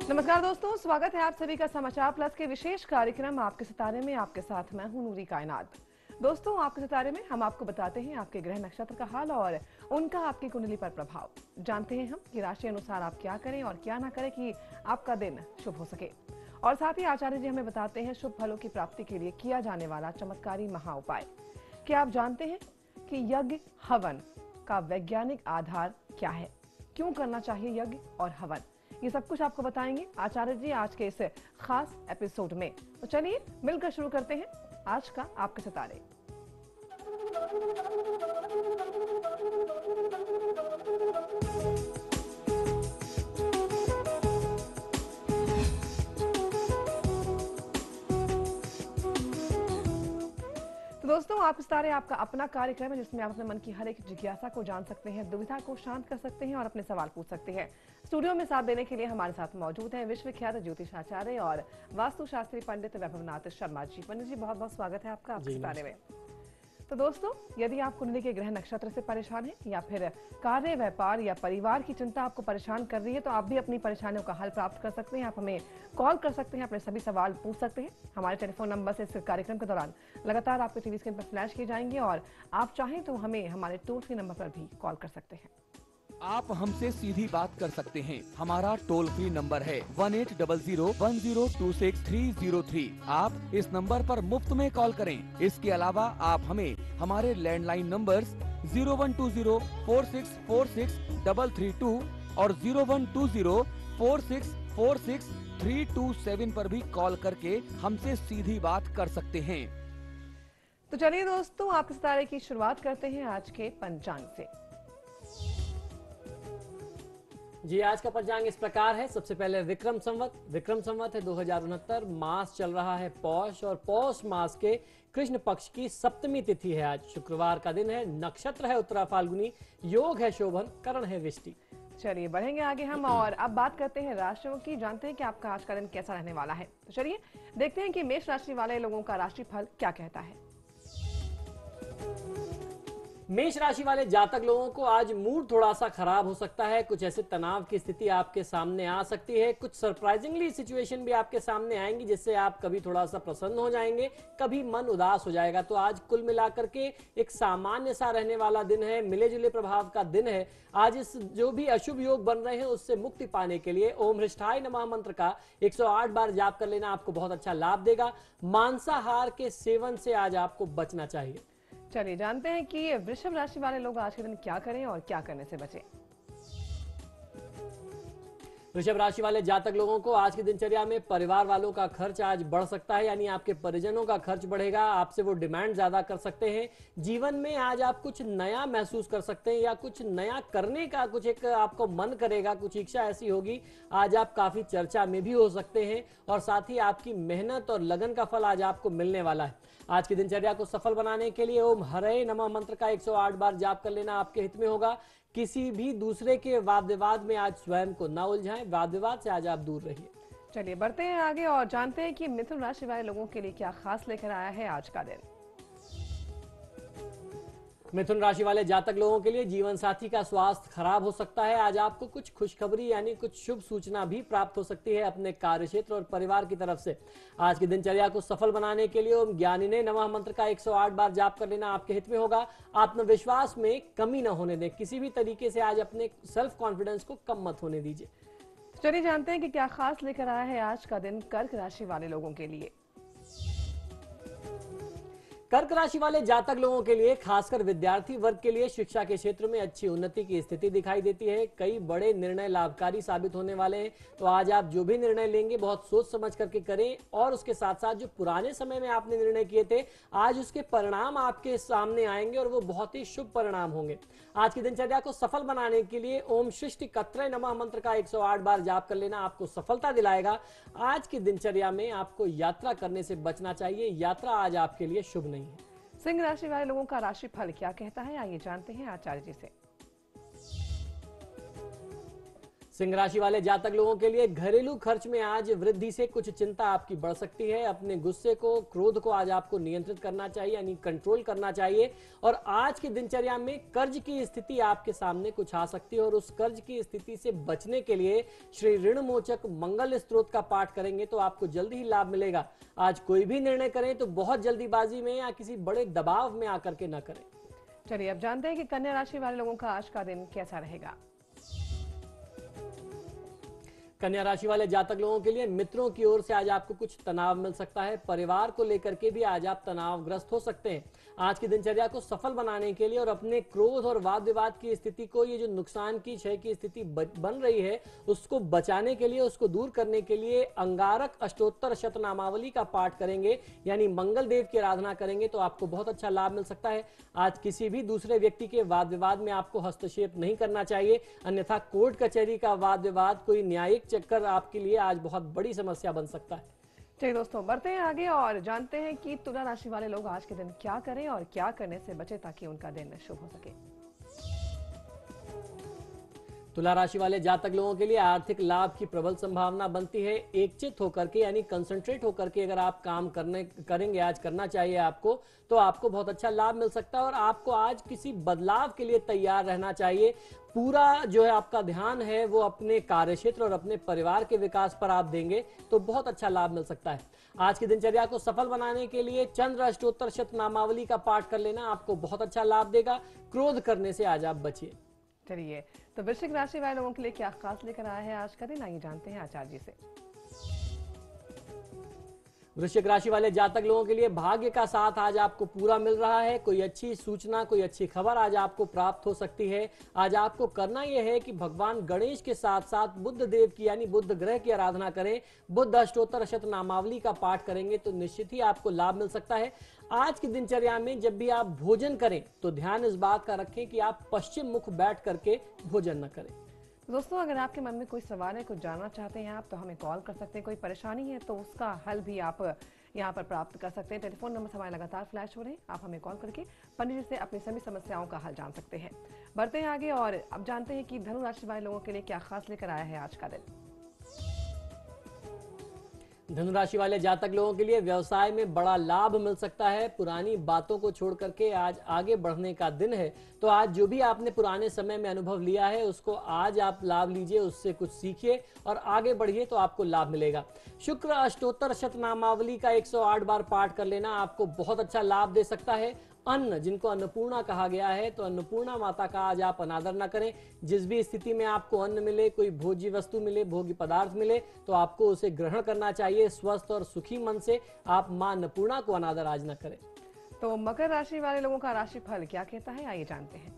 नमस्कार दोस्तों, स्वागत है आप सभी का समाचार प्लस के विशेष कार्यक्रम आपके सितारे में। आपके साथ मैं हूं नूरी कायनात। दोस्तों, आपके सितारे में हम आपको बताते हैं आपके ग्रह नक्षत्र का हाल और उनका आपकी कुंडली पर प्रभाव। जानते हैं हम कि राशि अनुसार आप क्या करें और क्या ना करें कि आपका दिन शुभ हो सके। और साथ ही आचार्य जी हमें बताते हैं शुभ फलों की प्राप्ति के लिए किया जाने वाला चमत्कारी महा उपाय। क्या आप जानते हैं कि यज्ञ हवन का वैज्ञानिक आधार क्या है, क्यों करना चाहिए यज्ञ और हवन, ये सब कुछ आपको बताएंगे आचार्य जी आज के इस खास एपिसोड में। तो चलिए मिलकर शुरू करते हैं आज का आपके सितारे। तो दोस्तों, आपके सितारे आपका अपना कार्यक्रम है जिसमें आप अपने मन की हर एक जिज्ञासा को जान सकते हैं, दुविधा को शांत कर सकते हैं और अपने सवाल पूछ सकते हैं। स्टूडियो में साथ देने के लिए हमारे साथ मौजूद हैं विश्वविख्यात ज्योतिषाचार्य और वास्तुशास्त्री पंडित वैभवनाथ शर्मा जी। पंडित जी, बहुत बहुत स्वागत है आपका आपके सितारे में। तो दोस्तों, यदि आप कुंडली के ग्रह नक्षत्र से परेशान हैं या फिर कार्य, व्यापार या परिवार की चिंता आपको परेशान कर रही है, तो आप भी अपनी परेशानियों का हल प्राप्त कर सकते हैं। आप हमें कॉल कर सकते हैं, अपने सभी सवाल पूछ सकते हैं। हमारे टेलीफोन नंबर से इस कार्यक्रम के दौरान लगातार आपके टीवी स्क्रीन पर फ्लैश किए जाएंगे और आप चाहें तो हमें हमारे टोल फ्री नंबर पर भी कॉल कर सकते हैं। आप हमसे सीधी बात कर सकते हैं। हमारा टोल फ्री नंबर है 18001026 आप इस नंबर पर मुफ्त में कॉल करें। इसके अलावा आप हमें हमारे लैंडलाइन नंबर्स 0120464632 और 012046463227 पर भी कॉल करके हमसे सीधी बात कर सकते हैं। तो चलिए दोस्तों, आपके सितारे की शुरुआत करते हैं आज के पंचांग से। जी, आज का पंचांग इस प्रकार है। सबसे पहले विक्रम संवत है 2069, मास चल रहा है पौष और पौष मास के कृष्ण पक्ष की सप्तमी तिथि है। आज शुक्रवार का दिन है, नक्षत्र है उत्तरा फाल्गुनी, योग है शोभन, करण है विष्टि। चलिए बढ़ेंगे आगे हम और अब बात करते हैं राशियों की। जानते हैं कि आपका आज का दिन कैसा रहने वाला है। तो चलिए देखते हैं कि मेष राशि वाले लोगों का राशिफल क्या कहता है। मेष राशि वाले जातक लोगों को आज मूड थोड़ा सा खराब हो सकता है। कुछ ऐसे तनाव की स्थिति आपके सामने आ सकती है। कुछ सरप्राइजिंगली सिचुएशन भी आपके सामने आएंगी जिससे आप कभी थोड़ा सा प्रसन्न हो जाएंगे, कभी मन उदास हो जाएगा। तो आज कुल मिलाकर के एक सामान्य सा रहने वाला दिन है, मिले जुले प्रभाव का दिन है। आज इस जो भी अशुभ योग बन रहे हैं उससे मुक्ति पाने के लिए ओम हृष्ठाय नमः मंत्र का 108 बार जाप कर लेना आपको बहुत अच्छा लाभ देगा। मांसाहार के सेवन से आज आपको बचना चाहिए। चलिए जानते हैं कि वृषभ राशि वाले लोग आज के दिन क्या करें और क्या करने से बचें। वृषभ राशि वाले जातक लोगों को आज की दिनचर्या में परिवार वालों का खर्च आज बढ़ सकता है, यानी आपके परिजनों का खर्च बढ़ेगा, आपसे वो डिमांड ज्यादा कर सकते हैं। जीवन में आज आप कुछ नया महसूस कर सकते हैं या कुछ नया करने का कुछ एक आपको मन करेगा, कुछ इच्छा ऐसी होगी। आज आप काफी चर्चा में भी हो सकते हैं और साथ ही आपकी मेहनत और लगन का फल आज आपको मिलने वाला है। आज की दिनचर्या को सफल बनाने के लिए ओम हरे नमः मंत्र का 108 बार जाप कर लेना आपके हित में होगा। किसी भी दूसरे के वाद विवाद में आज स्वयं को न उलझाएं, वाद विवाद से आज आप दूर रहिए। चलिए बढ़ते हैं आगे और जानते हैं कि मिथुन राशि वाले लोगों के लिए क्या खास लेकर आया है आज का दिन। मिथुन राशि वाले जातक लोगों के लिए जीवन साथी का स्वास्थ्य खराब हो सकता है। आज आपको कुछ खुशखबरी यानी कुछ शुभ सूचना भी प्राप्त हो सकती है अपने कार्य क्षेत्र और परिवार की तरफ से। आज की दिनचर्या को सफल बनाने के लिए ओम ज्ञानिने नमः मंत्र का 108 बार जाप कर लेना आपके हित में होगा। आत्मविश्वास में कमी न होने दें, किसी भी तरीके से आज अपने सेल्फ कॉन्फिडेंस को कम मत होने दीजिए। चलिए जानते हैं कि क्या खास लेकर आया है आज का दिन कर्क राशि वाले लोगों के लिए। कर्क राशि वाले जातक लोगों के लिए, खासकर विद्यार्थी वर्ग के लिए शिक्षा के क्षेत्र में अच्छी उन्नति की स्थिति दिखाई देती है। कई बड़े निर्णय लाभकारी साबित होने वाले हैं। तो आज आप जो भी निर्णय लेंगे बहुत सोच समझ करके करें और उसके साथ साथ जो पुराने समय में आपने निर्णय किए थे आज उसके परिणाम आपके सामने आएंगे और वो बहुत ही शुभ परिणाम होंगे। आज की दिनचर्या को सफल बनाने के लिए ओम सृष्टि कत्रय नमः मंत्र का 108 बार जाप कर लेना आपको सफलता दिलाएगा। आज की दिनचर्या में आपको यात्रा करने से बचना चाहिए, यात्रा आज आपके लिए शुभ नहीं है। सिंह राशि वाले लोगों का राशिफल क्या कहता है, आइए जानते हैं आचार्य जी से। सिंह राशि वाले जातक लोगों के लिए घरेलू खर्च में आज वृद्धि से कुछ चिंता आपकी बढ़ सकती है। अपने गुस्से को, क्रोध को आज आपको नियंत्रित करना चाहिए, यानी कंट्रोल करना चाहिए। और आज की दिनचर्या में कर्ज की स्थिति आपके सामने कुछ आ सकती है और उस कर्ज की स्थिति से बचने के लिए श्री ऋणमोचक मंगल स्तोत्र का पाठ करेंगे तो आपको जल्दी ही लाभ मिलेगा। आज कोई भी निर्णय करें तो बहुत जल्दीबाजी में या किसी बड़े दबाव में आकर के न करें। चलिए अब जानते हैं कि कन्या राशि वाले लोगों का आज का दिन कैसा रहेगा। कन्या राशि वाले जातक लोगों के लिए मित्रों की ओर से आज आपको कुछ तनाव मिल सकता है। परिवार को लेकर के भी आज आप तनावग्रस्त हो सकते हैं। आज की दिनचर्या को सफल बनाने के लिए और अपने क्रोध और वाद विवाद की स्थिति को, ये जो नुकसान की, क्षय की स्थिति बन रही है, उसको बचाने के लिए, उसको दूर करने के लिए अंगारक अष्टोत्तर शतनामावली का पाठ करेंगे, यानी मंगल देव की आराधना करेंगे तो आपको बहुत अच्छा लाभ मिल सकता है। आज किसी भी दूसरे व्यक्ति के वाद विवाद में आपको हस्तक्षेप नहीं करना चाहिए, अन्यथा कोर्ट कचहरी का वाद विवाद, कोई न्यायिक चक्कर आपके लिए आज बहुत बड़ी समस्या बन सकता है। चलिए दोस्तों, बढ़ते हैं आगे और जानते हैं कि तुला राशि वाले लोग आज के दिन क्या करें और क्या करने से बचे ताकि उनका दिन शुभ हो सके। तुला राशि वाले जातक लोगों के लिए आर्थिक लाभ की प्रबल संभावना बनती है। एकचित होकर के, यानी कंसंट्रेट होकर के अगर आप काम करेंगे, आज करना चाहिए आपको, तो आपको बहुत अच्छा लाभ मिल सकता है। और आपको आज किसी बदलाव के लिए तैयार रहना चाहिए। पूरा जो है आपका ध्यान है वो अपने कार्यक्षेत्र और अपने परिवार के विकास पर आप देंगे तो बहुत अच्छा लाभ मिल सकता है। आज की दिनचर्या को सफल बनाने के लिए चंद्र अष्टोत्तर शतनामावली का पाठ कर लेना आपको बहुत अच्छा लाभ देगा। क्रोध करने से आज आप बचिए। चलिए, तो वृश्चिक राशि वाले लोगों के लिए क्या खास लेकर आया है आज का दिन, आइए जानते हैं आचार्य जी से। वृश्चिक राशि वाले जातक लोगों के लिए भाग्य का साथ आज आपको पूरा मिल रहा है। कोई अच्छी सूचना, कोई अच्छी खबर आज आपको प्राप्त हो सकती है। आज आपको करना यह है कि भगवान गणेश के साथ साथ बुद्ध देव की, यानी बुद्ध ग्रह की आराधना करें। बुद्ध अष्टोत्तर शतनामावली का पाठ करेंगे तो निश्चित ही आपको लाभ मिल सकता है। आज की दिनचर्या में जब भी आप भोजन करें तो ध्यान इस बात का रखें कि आप पश्चिम मुख बैठ करके भोजन न करें। दोस्तों, अगर आपके मन में कोई सवाल है, कुछ जानना चाहते हैं आप, तो हमें कॉल कर सकते हैं। कोई परेशानी है तो उसका हल भी आप यहाँ पर प्राप्त कर सकते हैं। टेलीफोन नंबर हमारे लगातार फ्लैश हो रहे हैं, आप हमें कॉल करके पंडित जी से अपनी सभी समस्याओं का हल जान सकते हैं। बढ़ते हैं आगे और अब जानते हैं कि धनु राशि वाले लोगों के लिए क्या खास लेकर आया है आज का दिन। धनुराशि वाले जातक लोगों के लिए व्यवसाय में बड़ा लाभ मिल सकता है। पुरानी बातों को छोड़ करके आज आगे बढ़ने का दिन है, तो आज जो भी आपने पुराने समय में अनुभव लिया है उसको आज आप लाभ लीजिए, उससे कुछ सीखिए और आगे बढ़िए तो आपको लाभ मिलेगा। शुक्र अष्टोत्तर शतनामावली का 108 बार पाठ कर लेना आपको बहुत अच्छा लाभ दे सकता है। अन्न, जिनको अन्नपूर्णा कहा गया है, तो अन्नपूर्णा माता का आज आप अनादर न करें। जिस भी स्थिति में आपको अन्न मिले, कोई भोज्य वस्तु मिले, भोग्य पदार्थ मिले, तो आपको उसे ग्रहण करना चाहिए। स्वस्थ और सुखी मन से आप मां अन्नपूर्णा को अनादर आज न करें। तो मकर राशि वाले लोगों का राशिफल क्या कहता है, आइए जानते हैं।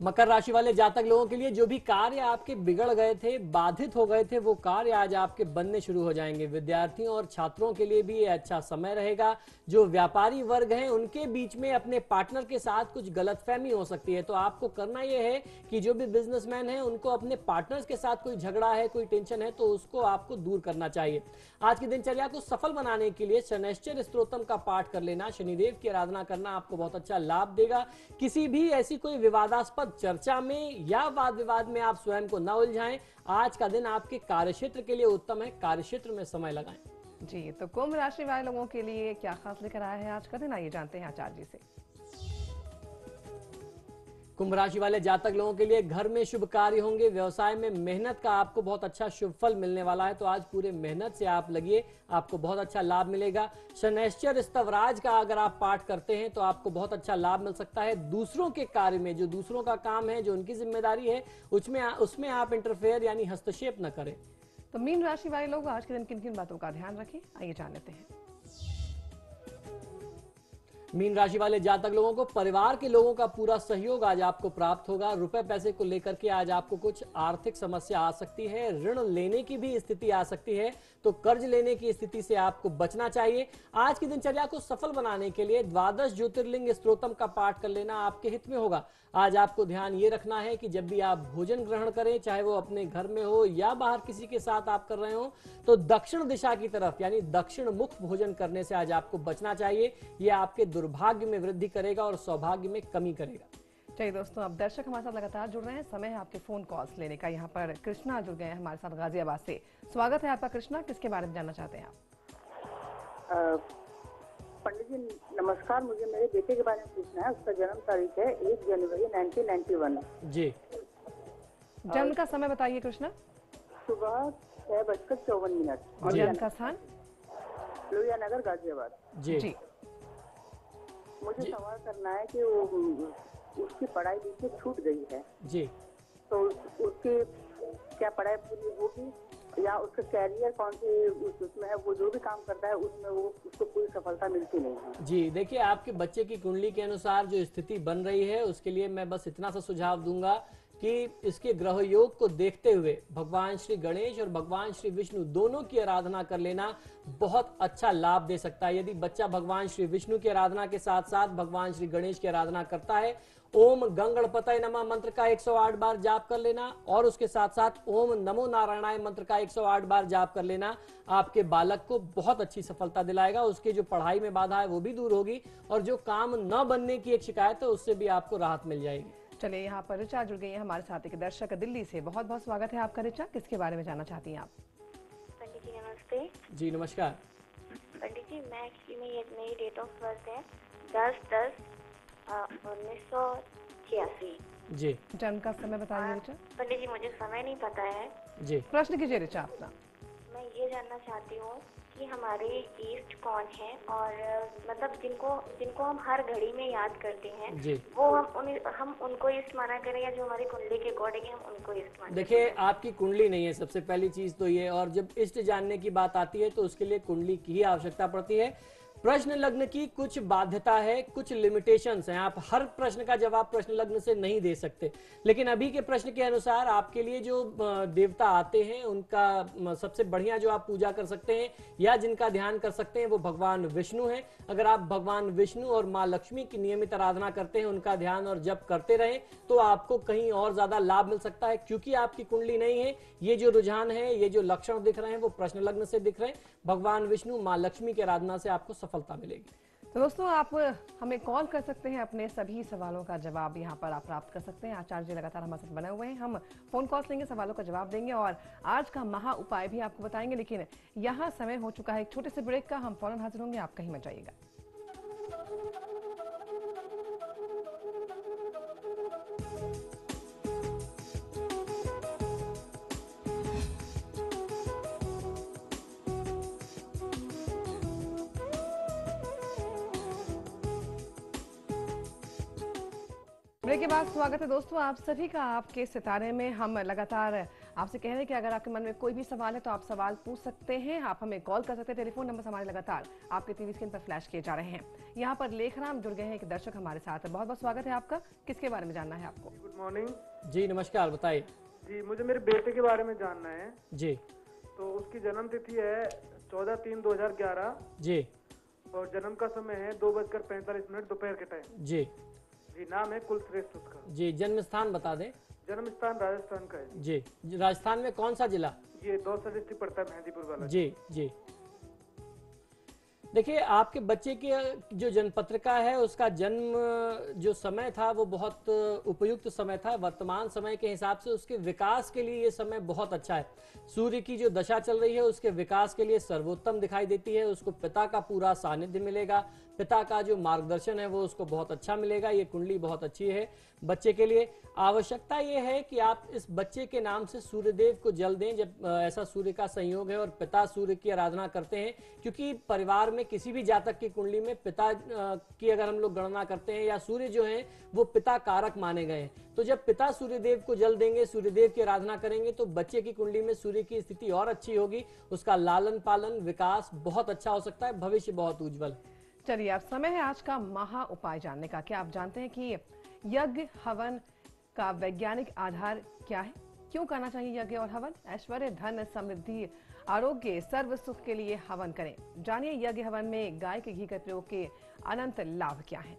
मकर राशि वाले जातक लोगों के लिए जो भी कार्य आपके बिगड़ गए थे, बाधित हो गए थे, वो कार्य आज आपके बनने शुरू हो जाएंगे। विद्यार्थियों और छात्रों के लिए भी ये अच्छा समय रहेगा। जो व्यापारी वर्ग हैं उनके बीच में अपने पार्टनर के साथ कुछ गलतफहमी हो सकती है, तो आपको करना यह है कि जो भी बिजनेसमैन हैं उनको अपने पार्टनर्स के साथ कोई झगड़ा है, कोई टेंशन है, तो उसको आपको दूर करना चाहिए। आज की दिनचर्या को सफल बनाने के लिए शनैश्चर स्तोत्रम का पाठ कर लेना, शनिदेव की आराधना करना आपको बहुत अच्छा लाभ देगा। किसी भी ऐसी कोई विवादास्पद चर्चा में या वाद विवाद में आप स्वयं को न उलझाएं। आज का दिन आपके कार्यक्षेत्र के लिए उत्तम है, कार्यक्षेत्र में समय लगाएं। जी, तो कुंभ राशि वाले लोगों के लिए क्या खास लेकर आया है आज का दिन, आइए जानते हैं आचार्य जी से। कुंभ राशि वाले जातक लोगों के लिए घर में शुभ कार्य होंगे। व्यवसाय में मेहनत का आपको बहुत अच्छा शुभ फल मिलने वाला है, तो आज पूरे मेहनत से आप लगिए, आपको बहुत अच्छा लाभ मिलेगा। शनैश्चर स्तवराज का अगर आप पाठ करते हैं तो आपको बहुत अच्छा लाभ मिल सकता है। दूसरों के कार्य में, जो दूसरों का काम है, जो उनकी जिम्मेदारी है, उसमें आप इंटरफेयर यानी हस्तक्षेप न करें। तो मीन राशि वाले लोग आज के दिन किन किन बातों का ध्यान रखें, आइए जान लेते हैं। मीन राशि वाले जातक लोगों को परिवार के लोगों का पूरा सहयोग आज आपको प्राप्त होगा। रुपए पैसे को लेकर के आज आपको कुछ आर्थिक समस्या आ सकती है। ऋण लेने की भी स्थिति आ सकती है, तो कर्ज लेने की स्थिति से आपको बचना चाहिए। आज की दिनचर्या को सफल बनाने के लिए 12 ज्योतिर्लिंग स्तोत्रम का पाठ कर लेना आपके हित में होगा। आज आपको ध्यान ये रखना है कि जब भी आप भोजन ग्रहण करें, चाहे वो अपने घर में हो या बाहर किसी के साथ आप कर रहे हो, तो दक्षिण दिशा की तरफ यानी दक्षिण मुख भोजन करने से आज आपको बचना चाहिए। यह आपके दुर्भाग्य में वृद्धि करेगा और सौभाग्य में कमी करेगा। चलिए दोस्तों, अब दर्शक हमारे साथ लगातार जुड़ रहे हैं। समय है आपके फोन कॉल्स लेने का। यहाँ पर कृष्णा जुड़ गए हैं हमारे साथ गाजियाबाद से। स्वागत है आपका कृष्णा, किसके बारे में जानना चाहते हैं आप? पंडित जी नमस्कार, मुझे मेरे बेटे के बारे में पूछना है। उसका जन्म तारीख है 1 जनवरी 1991। जी। जन्म का समय बताइए कृष्णा। सुबह 6:54। और जन्म का स्थान? लोहिया नगर, गाजियाबाद। जी। मुझे सवाल करना है कि वो उसकी पढ़ाई बीच में छूट गई है जी, तो उसकी क्या पढ़ाई पूरी होगी या उसका कैरियर कौन से उसमें है? वो जो भी काम करता है उसमें वो उसको पूरी सफलता मिलती नहीं है। जी देखिए, आपके बच्चे की कुंडली के अनुसार जो स्थिति बन रही है उसके लिए मैं बस इतना सा सुझाव दूंगा कि इसके ग्रह योग को देखते हुए भगवान श्री गणेश और भगवान श्री विष्णु दोनों की आराधना कर लेना बहुत अच्छा लाभ दे सकता है। यदि बच्चा भगवान श्री विष्णु की आराधना के साथ साथ भगवान श्री गणेश की आराधना करता है, ओम गंगणपतये नमः मंत्र का 108 बार जाप कर लेना और उसके साथ साथ ओम नमो नारायणाय मंत्र का 108 बार जाप कर लेना आपके बालक को बहुत अच्छी सफलता दिलाएगा। उसके जो पढ़ाई में बाधा है वो भी दूर होगी और जो काम न बनने की एक शिकायत है उससे भी आपको राहत मिल जाएगी। चलिए, यहाँ पर ऋचा जुड़ गई है हमारे साथ एक दर्शक दिल्ली से। बहुत बहुत स्वागत है आपका ऋचा, किसके बारे में जानना चाहती हैं आप? पंडित जी नमस्ते। जी नमस्कार। पंडित जी, मैं एक्चुअली में ये मेरी डेट ऑफ बर्थ है 10/10/1986। जी। जन्म का समय बताइए ऋचा। पंडित जी मुझे समय नहीं पता है। जी। प्रश्न कीजिए ऋचा अपना। मैं ये जानना चाहती हूँ कि हमारे ईष्ट कौन है और मतलब जिनको हम हर घड़ी में याद करते हैं जी। वो हम उनको ईष्ट माना करें या जो हमारी कुंडली के अकॉर्डिंग है हम उनको ईष्ट माने? देखिए, आपकी कुंडली नहीं है सबसे पहली चीज तो ये, और जब इष्ट जानने की बात आती है तो उसके लिए कुंडली की ही आवश्यकता पड़ती है। प्रश्न लग्न की कुछ बाध्यता है, कुछ लिमिटेशंस हैं। आप हर प्रश्न का जवाब प्रश्न लग्न से नहीं दे सकते, लेकिन अभी के प्रश्न के अनुसार आपके लिए जो देवता आते हैं उनका सबसे बढ़िया जो आप पूजा कर सकते हैं या जिनका ध्यान कर सकते हैं वो भगवान विष्णु हैं। अगर आप भगवान विष्णु और माँ लक्ष्मी की नियमित आराधना करते हैं, उनका ध्यान और जप करते रहें तो आपको कहीं और ज्यादा लाभ मिल सकता है। क्योंकि आपकी कुंडली नहीं है, ये जो रुझान है, ये जो लक्षण दिख रहे हैं वो प्रश्न लग्न से दिख रहे हैं। भगवान विष्णु माँ लक्ष्मी की आराधना से आपको सफलता मिलेगी। तो दोस्तों, आप हमें कॉल कर सकते हैं, अपने सभी सवालों का जवाब यहाँ पर आप प्राप्त कर सकते हैं। आचार्य जी लगातार हमारे साथ बने हुए हैं। हम फोन कॉल्स लेंगे, सवालों का जवाब देंगे और आज का महा उपाय भी आपको बताएंगे। लेकिन यहाँ समय हो चुका है एक छोटे से ब्रेक का। हम फौरन हाजिर होंगे, आप कहीं मत जाइएगा। ब्रेक के बाद स्वागत है दोस्तों आप सभी का आपके सितारे में। हम लगातार आपसे कह रहे हैं कि अगर आपके मन में कोई भी सवाल है तो आप सवाल पूछ सकते हैं। आप हमें कॉल कर सकते हैं। टेलीफोन नंबर हमारे लगातार आपके टीवी स्क्रीन पर फ्लैश किए जा रहे हैं। यहाँ पर लेखराम जुड़ गए हैं, एक दर्शक हमारे साथ। बहुत बहुत स्वागत है आपका, किसके बारे में जानना है आपको? गुड मॉर्निंग जी नमस्कार, बताइए। जी, मुझे मेरे बेटे के बारे में जानना है। जी। तो उसकी जन्म तिथि है 14/3/2011 जी। और जन्म का समय है 2:45 दोपहर के टाइम। जी। जी, नाम है कुलश्रेष्ठ उसका। जी, जन्म स्थान बता दें। जन्म स्थान राजस्थान का है। जी। राजस्थान में कौन सा जिला? ये दौसा डिस्ट्रिक्ट पड़ता है, मेहंदीपुर वाला। जी। जी। देखिए, आपके बच्चे की जो जन्म पत्रिका है उसका जन्म जो समय था वो बहुत उपयुक्त समय था। वर्तमान समय के हिसाब से उसके विकास के लिए ये समय बहुत अच्छा है। सूर्य की जो दशा चल रही है उसके विकास के लिए सर्वोत्तम दिखाई देती है। उसको पिता का पूरा सानिध्य मिलेगा, पिता का जो मार्गदर्शन है वो उसको बहुत अच्छा मिलेगा। ये कुंडली बहुत अच्छी है बच्चे के लिए। आवश्यकता ये है कि आप इस बच्चे के नाम से सूर्यदेव को जल दें जब ऐसा सूर्य का संयोग है और पिता सूर्य की आराधना करते हैं। क्योंकि परिवार में किसी भी जातक की कुंडली में पिता की अगर हम लोग गणना करते हैं या सूर्य जो है वो पिता कारक माने गए हैं, तो जब पिता सूर्यदेव को जल देंगे, सूर्यदेव की आराधना करेंगे तो बच्चे की कुंडली में सूर्य की स्थिति और अच्छी होगी। उसका लालन पालन विकास बहुत अच्छा हो सकता है, भविष्य बहुत उज्जवल। चलिए, अब समय है आज का महा उपाय जानने का। क्या आप जानते हैं कि यज्ञ हवन का वैज्ञानिक आधार क्या है? क्यों करना चाहिए यज्ञ और हवन? ऐश्वर्य, धन, समृद्धि, आरोग्य, सर्व सुख के लिए हवन करें। जानिए यज्ञ हवन में गाय के घी के प्रयोग के अनंत लाभ क्या हैं।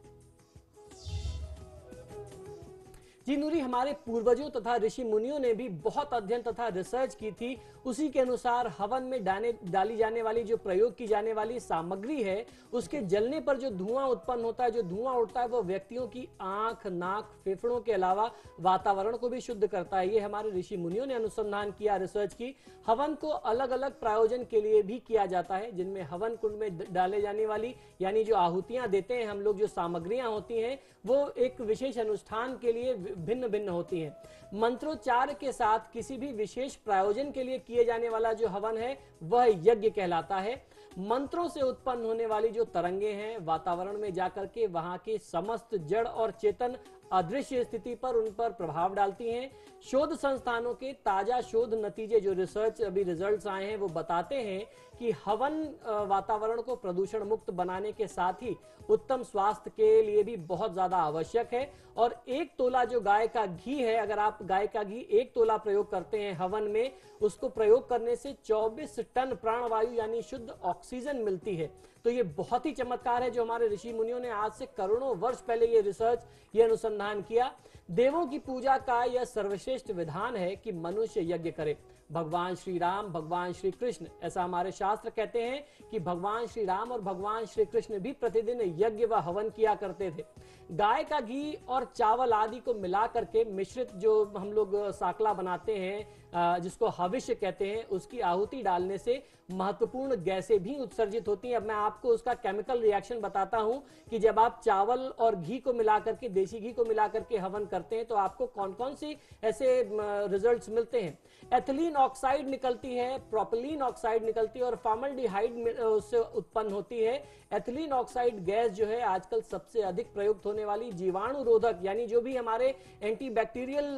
जी नूरी, हमारे पूर्वजों तथा ऋषि मुनियों ने भी बहुत अध्ययन तथा रिसर्च की थी। उसी के अनुसार हवन में डाली जाने वाली, जो प्रयोग की जाने वाली सामग्री है, उसके जलने पर जो धुआं उत्पन्न होता है, जो धुआं उठता है, वो व्यक्तियों की आंख, नाक, फेफड़ों के अलावा वातावरण को भी शुद्ध करता है। ये हमारे ऋषि मुनियों ने अनुसंधान किया, रिसर्च की। हवन को अलग अलग प्रयोजन के लिए भी किया जाता है, जिनमें हवन कुंड में डाले जाने वाली, यानी जो आहुतियां देते हैं हम लोग, जो सामग्रियां होती हैं, वो एक विशेष अनुष्ठान के लिए भिन्न भिन्न होती हैं। मंत्रोच्चार के साथ किसी भी विशेष प्रयोजन के लिए किए जाने वाला जो हवन है, वह यज्ञ कहलाता है। मंत्रों से उत्पन्न होने वाली जो तरंगे हैं, वातावरण में जाकर के वहां के समस्त जड़ और चेतन अदृश्य स्थिति पर उन पर प्रभाव डालती हैं। शोध संस्थानों के ताजा शोध नतीजे, जो रिसर्च अभी रिजल्ट्स आए हैं, वो बताते हैं कि हवन वातावरण को प्रदूषण मुक्त बनाने के साथ ही उत्तम स्वास्थ्य के लिए भी बहुत ज्यादा आवश्यक है। और 1 तोला जो गाय का घी है, अगर आप गाय का घी 1 तोला प्रयोग करते हैं हवन में, उसको प्रयोग करने से 24 टन प्राणवायु यानी शुद्ध ऑक्सीजन मिलती है। तो ये बहुत ही चमत्कार है जो हमारे ऋषि मुनियों ने आज से करोड़ों वर्ष पहले ये रिसर्च, ये अनुसंधान किया। देवों की पूजा का यह सर्वश्रेष्ठ विधान है कि मनुष्य यज्ञ करे। भगवान श्री राम, भगवान श्री कृष्ण, ऐसा हमारे शास्त्र कहते हैं कि भगवान श्री राम और भगवान श्री कृष्ण भी प्रतिदिन यज्ञ व हवन किया करते थे। गाय का घी और चावल आदि को मिला करके मिश्रित जो हम लोग साकला बनाते हैं, जिसको हविष्य कहते हैं, उसकी आहुति डालने से महत्वपूर्ण गैसें भी उत्सर्जित होती हैं। अब मैं आपको उसका केमिकल रिएक्शन बताता हूं कि जब आप चावल और घी को मिलाकर के, देसी घी को मिलाकर के हवन करते हैं, तो आपको कौन कौन सी ऐसे रिजल्ट्स मिलते हैं। एथिलीन ऑक्साइड निकलती है, प्रोपिलीन ऑक्साइड निकलती है और फॉर्मल्डिहाइड उससे उत्पन्न होती है। एथिलीन ऑक्साइड गैस जो है आजकल सबसे अधिक प्रयुक्त होने वाली जीवाणु रोधक, यानी जो भी हमारे एंटीबैक्टीरियल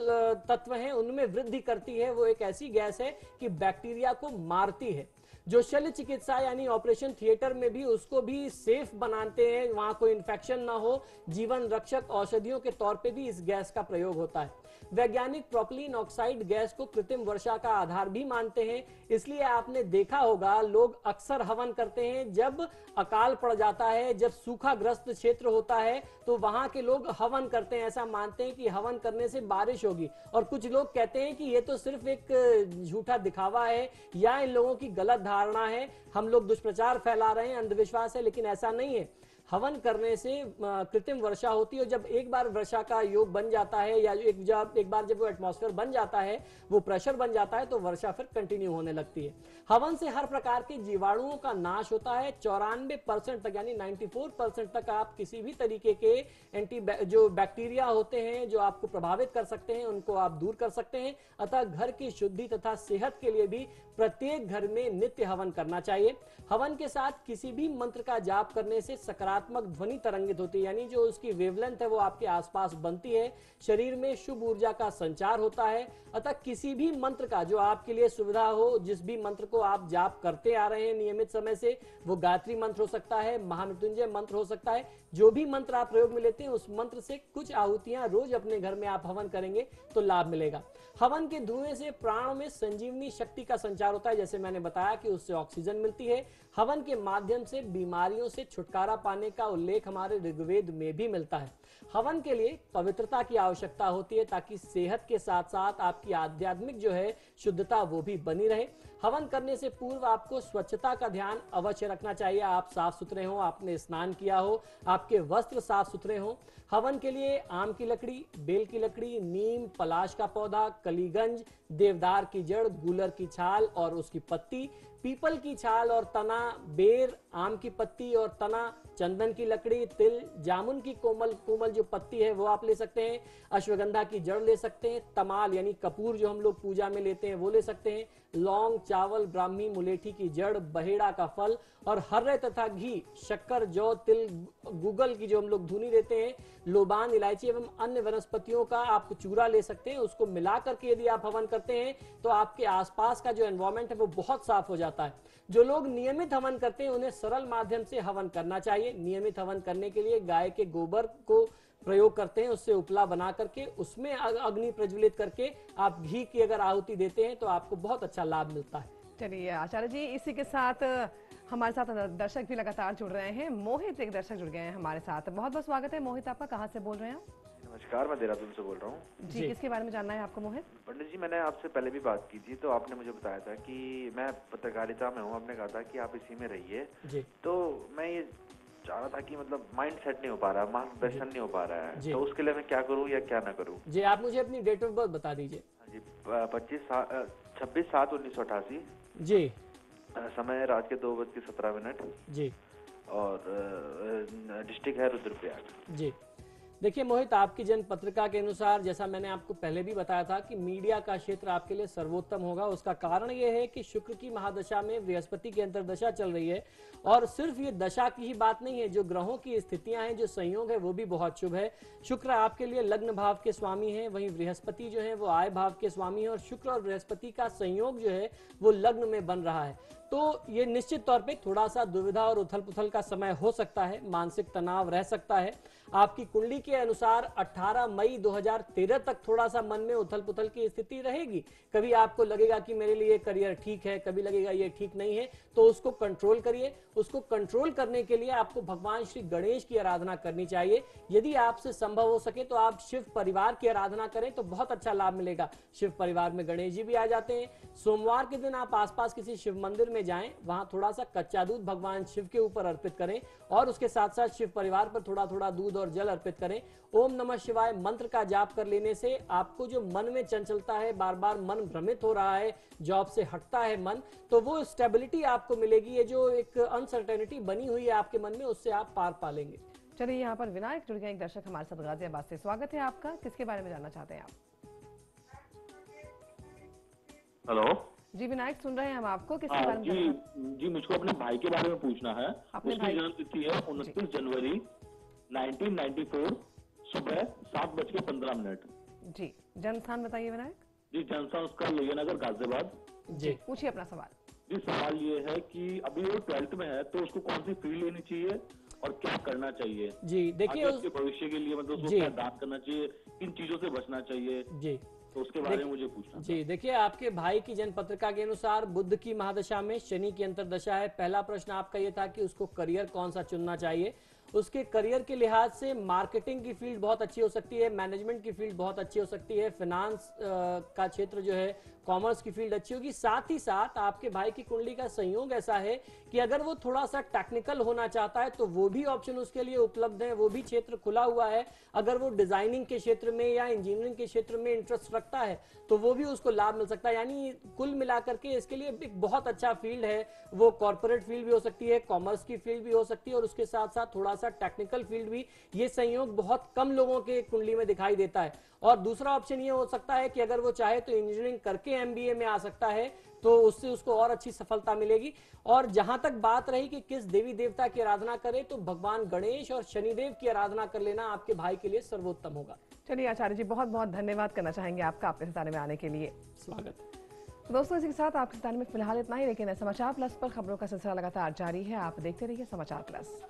तत्व हैं उनमें वृद्धि करती है। वो एक ऐसी गैस है कि बैक्टीरिया को मारती है। जो शल्य चिकित्सा यानी ऑपरेशन थिएटर में भी उसको भी सेफ बनाते हैं, वहां कोई इंफेक्शन ना हो, जीवन रक्षक औषधियों के तौर पे भी इस गैस का प्रयोग होता है। वैज्ञानिक प्रोपिलीन ऑक्साइड गैस को कृत्रिम वर्षा का आधार भी मानते हैं। इसलिए आपने देखा होगा लोग अक्सर हवन करते हैं जब अकाल पड़ जाता है, जब सूखाग्रस्त क्षेत्र होता है, तो वहां के लोग हवन करते हैं। ऐसा मानते हैं कि हवन करने से बारिश होगी। और कुछ लोग कहते हैं कि ये तो सिर्फ एक झूठा दिखावा है या इन लोगों की गलत धारणा है, हम लोग दुष्प्रचार फैला रहे हैं, अंधविश्वास है। लेकिन ऐसा नहीं है। हवन करने से कृत्रिम वर्षा होती है। जब एक बार वर्षा का योग बन जाता है, या एक बार जब वो एटमॉस्फेयर बन जाता है, वो प्रेशर बन जाता है, तो वर्षा फिर कंटिन्यू होने लगती है। हवन से हर प्रकार के जीवाणुओं का नाश होता है। 94% तक यानी 94% तक आप किसी भी तरीके के जो बैक्टीरिया होते हैं जो आपको प्रभावित कर सकते हैं, उनको आप दूर कर सकते हैं। अतः घर की शुद्धि तथा सेहत के लिए भी प्रत्येक घर में नित्य हवन करना चाहिए। हवन के साथ किसी भी मंत्र का जाप करने से सकारात्मक ध्वनि तरंगित होती है, यानी जो उसकी वेवलेंथ है वो आपके आसपास बनती है। शरीर में शुभ ऊर्जा का संचार होता है। अतः किसी भी मंत्र का जो आपके लिए सुविधा हो, जिस भी मंत्र को आप जाप करते आ रहे हैं नियमित समय से, वो गायत्री मंत्र हो सकता है, महामृत्युंजय मंत्र हो सकता है, जो भी मंत्र आप प्रयोग में लेते हैं उस मंत्र से कुछ आहुतियां रोज अपने घर में आप हवन करेंगे तो लाभ मिलेगा। हवन के धुएं से प्राणों में संजीवनी शक्ति का संचार होता है। जैसे मैंने बताया कि उससे ऑक्सीजन मिलती है। हवन के माध्यम से बीमारियों से छुटकारा पाने का उल्लेख हमारे ऋग्वेद में भी मिलता है। हवन के लिए पवित्रता की आवश्यकता होती है ताकि सेहत के साथ साथ आपकी आध्यात्मिक जो है शुद्धता वो भी बनी रहे। हवन करने से पूर्व आपको स्वच्छता का ध्यान अवश्य रखना चाहिए। आप साफ सुथरे हो, आपने स्नान किया हो, आपके वस्त्र साफ सुथरे हो। हवन के लिए आम की लकड़ी, बेल की लकड़ी, नीम, पलाश का पौधा, कलीगंज, देवदार की जड़, गूलर की छाल और उसकी पत्ती, पीपल की छाल और तना, बेर, आम की पत्ती और तना, चंदन की लकड़ी, तिल, जामुन की कोमल जो पत्ती है वो आप ले सकते हैं, अश्वगंधा की जड़ ले सकते हैं, तमाल यानी कपूर जो हम लोग पूजा में लेते हैं वो ले सकते हैं, लौंग, चावल, ब्राह्मी, मुलेठी की जड़, बहेड़ा का फल और हर्रे तथा घी, शक्कर, जौ, तिल, गूगल की जो हम लोग धुनी देते हैं, लोबान, इलायची एवं अन्य वनस्पतियों का आप चूरा ले सकते हैं। उसको मिला करके यदि आप हवन करते हैं तो आपके आसपास का जो एनवायरमेंट है वो बहुत साफ हो जाता है। जो लोग नियमित हवन करते हैं उन्हें सरल माध्यम से हवन करना चाहिए। नियमित हवन करने के लिए गाय के गोबर को प्रयोग करते हैं, उससे उपला बना करके उसमें अग्नि प्रज्वलित करके आप घी की अगर आहुति देते हैं तो आपको बहुत अच्छा लाभ मिलता है। चलिए आचार्य जी, इसी के साथ हमारे साथ दर्शक भी लगातार जुड़ रहे हैं। मोहित एक दर्शक जुड़ गए हैं हमारे साथ। बहुत बहुत स्वागत है मोहित आपका। कहाँ से बोल रहे हैं आप? नमस्कार, मैं देहरादून से बोल रहा हूँ। जी, किसके बारे में जानना है आपको मोहित? पंडित जी, मैंने आपसे पहले भी बात की थी, तो आपने मुझे बताया था कि मैं पत्रकारिता में हूँ। आपने कहा था कि आप इसी में रहिए। जी। तो मैं ये चाह रहा था कि मतलब माइंड सेट नहीं हो पा रहा, मार्गदर्शन नहीं हो पा रहा है, जी। तो उसके लिए मैं क्या करूँ या क्या ना करूँ? जी, आप मुझे अपनी डेट ऑफ बर्थ बता दीजिए। हाँ जी, 26/7/1988। जी। समय रात के 2:17। जी। और डिस्ट्रिक्ट है रुद्रप्रयाग। जी, देखिए मोहित, आपकी जन्म पत्रिका के अनुसार, जैसा मैंने आपको पहले भी बताया था कि मीडिया का क्षेत्र आपके लिए सर्वोत्तम होगा। उसका कारण यह है कि शुक्र की महादशा में बृहस्पति की अंतर्दशा चल रही है, और सिर्फ ये दशा की ही बात नहीं है, जो ग्रहों की स्थितियां हैं, जो संयोग है, वो भी बहुत शुभ है। शुक्र आपके लिए लग्न भाव के स्वामी हैं, वहीं बृहस्पति जो है वो आय भाव के स्वामी हैं, और शुक्र और बृहस्पति का संयोग जो है वो लग्न में बन रहा है। तो ये निश्चित तौर पे थोड़ा सा दुविधा और उथल पुथल का समय हो सकता है, मानसिक तनाव रह सकता है। आपकी कुंडली के अनुसार 18 मई 2013 तक थोड़ा सा मन में उथल पुथल की स्थिति रहेगी। कभी आपको लगेगा कि मेरे लिए करियर ठीक है, कभी लगेगा ये ठीक नहीं है, तो उसको कंट्रोल करिए। उसको कंट्रोल करने के लिए आपको भगवान श्री गणेश की आराधना करनी चाहिए। यदि आपसे संभव हो सके तो आप शिव परिवार की आराधना करें तो बहुत अच्छा लाभ मिलेगा। शिव परिवार में गणेश जी भी आ जाते हैं। सोमवार के दिन आप आसपास किसी शिव मंदिर में जाएं, वहां थोड़ा सा कच्चा दूध भगवान शिव के ऊपर अर्पित करें, और उसके साथ साथ शिव परिवार पर थोड़ा थोड़ा दूध और जल अर्पित करें। ओम नमः शिवाय मंत्र का जाप कर लेने से आपको जो मन में चंचलता है, बार बार मन भ्रमित हो रहा है, जॉब से हटता है मन, तो वो स्टेबिलिटी आपको मिलेगी। ये जो एक अनसर्टेनिटी बनी हुई है आपके मन में, उससे आप पार पालेंगे। चलिए, यहाँ पर विनायक जुड़ गए एक दर्शक हमारे साथ गाजियाबाद से। स्वागत है आपका, किसके बारे में जानना चाहते हैं आप? हेलो जी विनायक, सुन रहे हैं हम आपको, किसके हाँ बारे में जी जानना? जी, मुझको अपने भाई के बारे में पूछना है। अपने उसकी भाई? जन्म तिथि है 29 जनवरी 1994, सुबह 7:15। जी, जन्म स्थान बताइए विनायक। जी, जन्मस्थान उसका लोहियानगर गाजियाबाद। जी, पूछिए अपना सवाल। जी, सवाल ये है कि अभी वो 12th में है, तो उसको कौन सी फील्ड लेनी चाहिए और क्या करना चाहिए? जी, देखिए आगे उसके भविष्य के लिए मतलब उसको जी। क्या दान करना चाहिए, किन चीजों से बचना चाहिए, जी, तो उसके बारे में मुझे पूछना था। जी, देखिए आपके भाई की जन्म पत्रिका के अनुसार बुध की महादशा में शनि की अंतर्दशा है। पहला प्रश्न आपका ये था कि उसको करियर कौन सा चुनना चाहिए। उसके करियर के लिहाज से मार्केटिंग की फील्ड बहुत अच्छी हो सकती है, मैनेजमेंट की फील्ड बहुत अच्छी हो सकती है, फाइनेंस का क्षेत्र जो है, कॉमर्स की फील्ड अच्छी होगी। साथ ही साथ आपके भाई की कुंडली का संयोग ऐसा है कि अगर वो थोड़ा सा टेक्निकल होना चाहता है तो वो भी ऑप्शन उसके लिए उपलब्ध है, वो भी क्षेत्र खुला हुआ है। अगर वो डिजाइनिंग के क्षेत्र में या इंजीनियरिंग के क्षेत्र में इंटरेस्ट रखता है तो वो भी उसको लाभ मिल सकता है। यानी कुल मिलाकर के इसके लिए एक बहुत अच्छा फील्ड है। वो कॉर्पोरेट फील्ड भी हो सकती है, कॉमर्स की फील्ड भी हो सकती है, और उसके साथ साथ थोड़ा सा टेक्निकल फील्ड भी। ये संयोग बहुत कम लोगों के कुंडली में दिखाई देता है। और दूसरा ऑप्शन ये हो सकता है कि अगर वो चाहे तो इंजीनियरिंग करके एमबीए में आ सकता है, तो उससे उसको और अच्छी सफलता मिलेगी। और जहां तक बात रही कि किस देवी देवता की आराधना करे, तो भगवान गणेश और शनिदेव की आराधना कर लेना आपके भाई के लिए सर्वोत्तम होगा। चलिए आचार्य जी, बहुत बहुत धन्यवाद करना चाहेंगे आपका आपके सितारे में आने के लिए। स्वागत। दोस्तों, इसी के साथ आपके सितारे में फिलहाल इतना ही, लेकिन समाचार प्लस पर खबरों का सिलसिला लगातार जारी है। आप देखते रहिए समाचार प्लस।